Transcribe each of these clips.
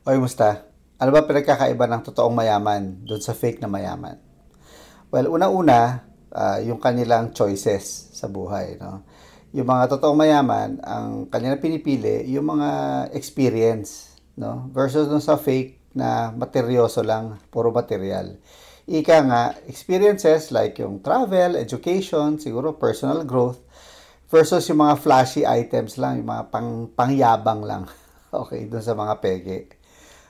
Oy, musta? Ano ba pinagkakaiba ng totoong mayaman doon sa fake na mayaman? Well, una-una, yung kanilang choices sa buhay, no? Yung mga totoong mayaman, ang kanilang pinipili, yung mga experience, no? Versus dun sa fake na materyoso lang, puro material. Ika nga, experiences like yung travel, education, siguro personal growth, versus yung mga flashy items lang, yung mga pangyabang lang. Okay, dun sa mga peke.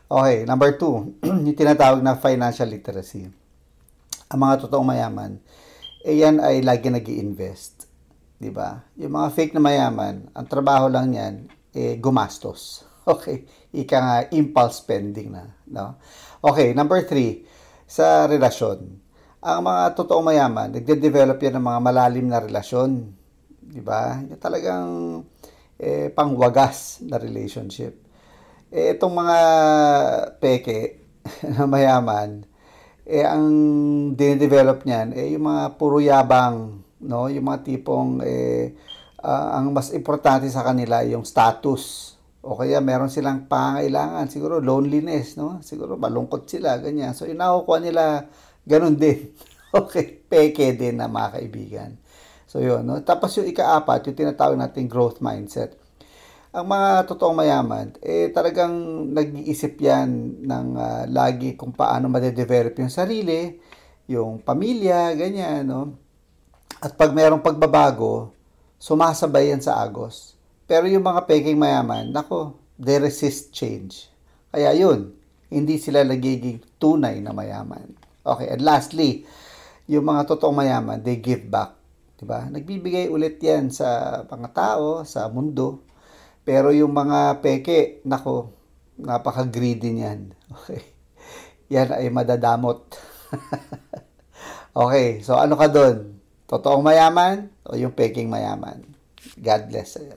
Okay, number two, yung tinatawag na financial literacy. Ang mga totoong mayaman, yan ay lagi nag invest. 'Di ba? Yung mga fake na mayaman, ang trabaho lang niyan, gumastos. Okay, ika nga, impulse spending na. No? Okay, number three, sa relasyon. Ang mga totoong mayaman, nagde-develop yan ng mga malalim na relasyon. 'Di ba? Yung talagang pangwagas na relationship. Itong mga peke na mayaman, ang dinedevelop niyan, yung mga puro yabang, no? Yung mga tipong, ang mas importante sa kanila, yung status. O kaya meron silang pangailangan, siguro loneliness, no? Siguro malungkot sila, ganyan. So, inakukuha nila, ganun din. Okay, peke din na mga kaibigan. So, yun, no? Tapos yung ikaapat, yung tinatawag natin growth mindset. Ang mga totoong mayaman, talagang nag-iisip yan ng lagi kung paano ma-develop yung sarili, yung pamilya, ganyan, no? At pag mayroong pagbabago, sumasabay yan sa agos. Pero yung mga peking mayaman, nako, they resist change. Kaya yun, hindi sila nagiging tunay na mayaman. Okay, and lastly, yung mga totoong mayaman, they give back. Diba? Nagbibigay ulit yan sa mga tao, sa mundo. Pero yung mga peke, nako, napaka-greedy niyan. Okay. Yan ay madadamot. Okay, so ano ka doon? Totoong mayaman o yung peking mayaman? God bless sa'yo.